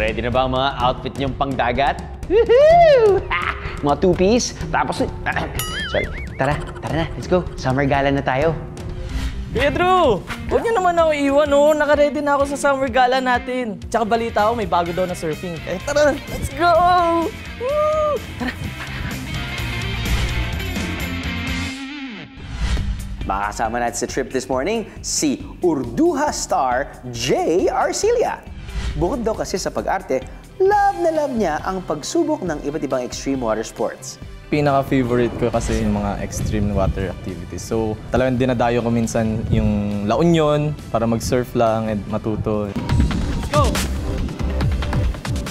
Ready na ba ang mga outfit niyong pangdagat? Woohoo! Ha! Mga two-piece, tapos... sorry. Tara na. Let's go. Summer gala na tayo. Pedro! Huwag niyo naman ako iwan, oh. Naka-ready na ako sa summer gala natin. Tsaka balita ako, may bago daw na surfing. Eh, tara! Let's go! Woo! Tara! Makakasama natin sa trip this morning, si Urduha star Jay Arcilia. Bukod daw kasi sa pag-arte, love na love niya ang pagsubok ng iba't ibang extreme water sports. Pinaka-favorite ko kasi yung mga extreme water activities. So, talagang dinadayo ko minsan yung La Union para mag-surf lang and matuto. Let's go!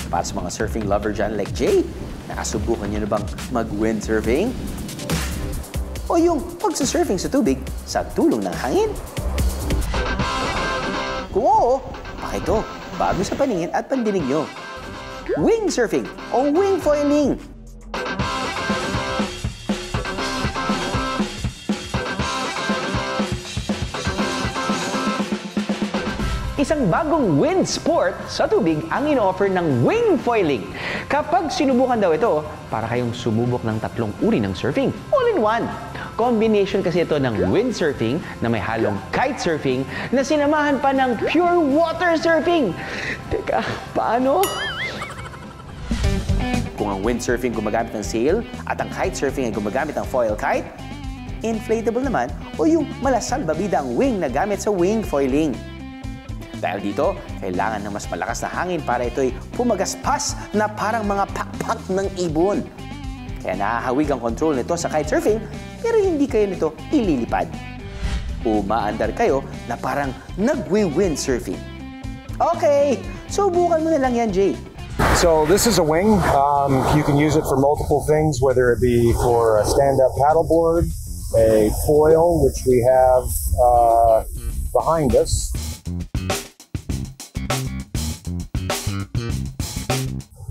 Para sa mga surfing lover dyan like Jay, nakasubukan niyo na bang mag-windsurfing? O yung pagsasurfing sa tubig sa tulong ng hangin? Kung oo, pakito, bago sa paningin at pandinig nyo. Wingsurfing o wingfoiling. Isang bagong wind sport sa tubig ang ino-offer ng wingfoiling. Kapag sinubukan daw ito, para kayong sumubok ng 3 uri ng surfing, all in one. Combination kasi ito ng windsurfing na may halong kitesurfing na sinamahan pa ng pure water surfing. Teka, paano? Kung ang windsurfing gumagamit ng sail at ang kitesurfing ay gumagamit ng foil kite, inflatable naman o yung malasalbabida ang wing na gamit sa wingfoiling. Dahil dito, kailangan ng mas malakas na hangin para ito'y pumagaspas na parang mga pakpak ng ibon. Kaya nakahawig ang control nito sa kitesurfing, pero hindi kayo nito ililipad. Umaandar kayo na parang nagwi-windsurfing. Okay, subukan mo na lang yan, Jay. So this is a wing. You can use it for multiple things, whether it be for a stand-up paddleboard, a foil, which we have behind us.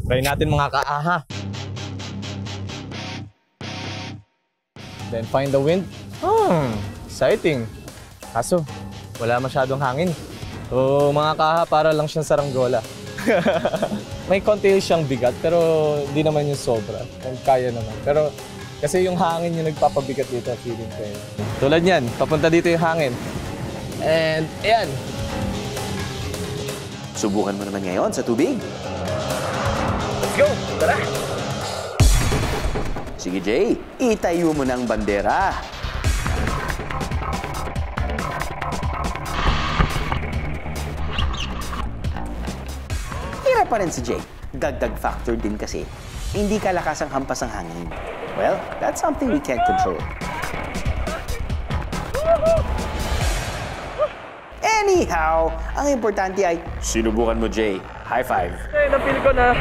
Try natin mga kaaha. Then find the wind. Exciting. Kaso, wala masyadong hangin. So mga kaaha, para lang siyang saranggola. May konti siyang bigat, pero di naman yung sobra. Kaya naman. Pero kasi yung hangin yung nagpapabigat dito, feeling ko. Tulad niyan, papunta dito yung hangin. And ayan. Subukan mo naman ngayon sa tubig. Let's go! Tara! Sige, Jay, itayo mo ng bandera. Hirap pa rin si Jay. Dagdag factor din kasi. Hindi kalakas ang hampas ng hangin. Well, that's something we can't control. Anyhow, ang importante ay sinubukan mo, Jay. High five. Napil ko na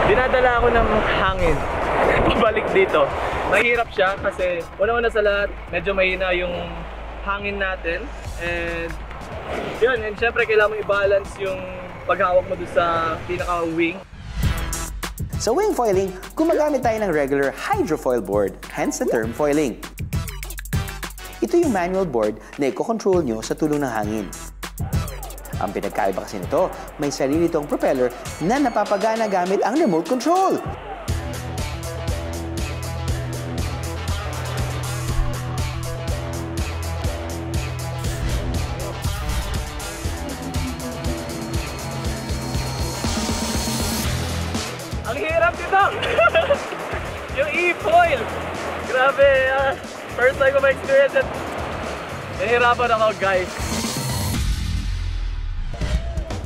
dinadala ako ng hangin pabalik dito. Mahirap siya kasi una-una sa lahat, medyo mahina yung hangin natin. And yun, and syempre kailangan mo i-balance yung paghawak mo doon sa pinaka-wing. Sa wing foiling, gumagamit tayo ng regular hydrofoil board, hence the term foiling. Ito yung manual board na i-control nyo sa tulong ng hangin. Ang pinagkaiba kasi nito, may sarili itong propeller na napapagana gamit ang remote control. Ang hirap dito! Yung e-foil! Grabe, first time ko ma-experience it. Nahihirapan ako, guys.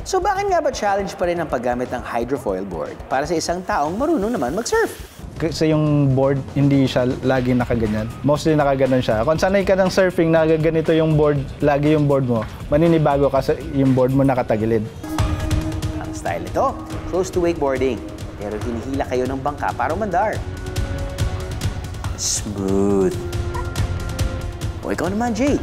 So bakit nga ba challenge pa rin ang paggamit ng hydrofoil board para sa isang taong marunong naman mag-surf? Kasi yung board, hindi siya lagi nakaganyan. Mostly nakaganon siya. Kung sanay ka ng surfing na ganito yung board, lagi yung board mo, maninibago kasi yung board mo nakatagilid. Ang style nito, close to wakeboarding. Pero hinihila kayo ng bangka para umandar. Smooth. O ikaw naman, Jay.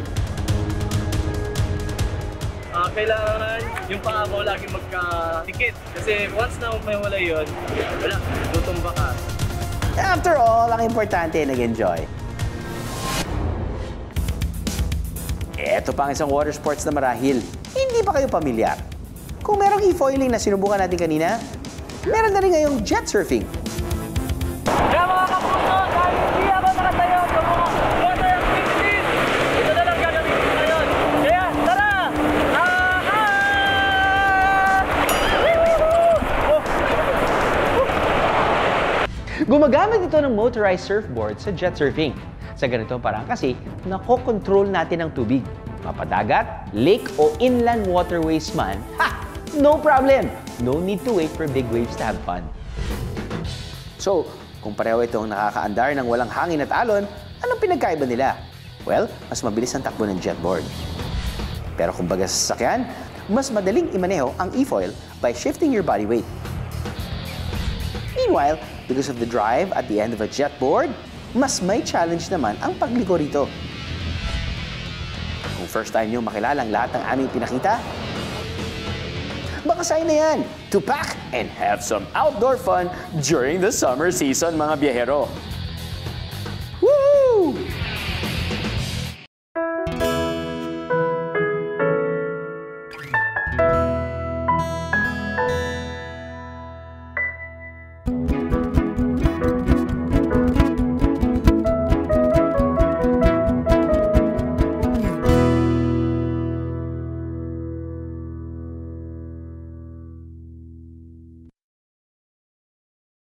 Kailangan yung paa mo lagi magka-tikit. Kasi once na may wala yun, wala, tutumba ka. After all, ang importante, nag-enjoy. Ito pa ang isang water sports na marahil hindi pa kayo pamilyar. Kung merong e-foiling na sinubukan natin kanina, meron na rin ngayong jet surfing. Kaya mga kapuso, dahil hindi ako nakatayo sa mga water activities, ito na lang gagawin ko ngayon. Kaya tara! Gumagamit ito ng motorized surfboard sa jet surfing. Sa ganitong parang kasi, nakokontrol natin ang tubig. Mapadagat, lake o inland waterways man, no problem! No need to wait for big waves to have fun. So, kung pareho itong nakakaandar ng walang hangin at alon, anong pinagkaiba nila? Well, mas mabilis ang takbo ng jetboard. Pero kung baga sa sasakyan, mas madaling imaneho ang e-foil by shifting your body weight. Meanwhile, because of the drive at the end of a jetboard, mas may challenge naman ang pagliko rito. Kung first time nyo makilala ang lahat ng aming pinakita, makasay na yan to pack and have some outdoor fun during the summer season, mga biyahero.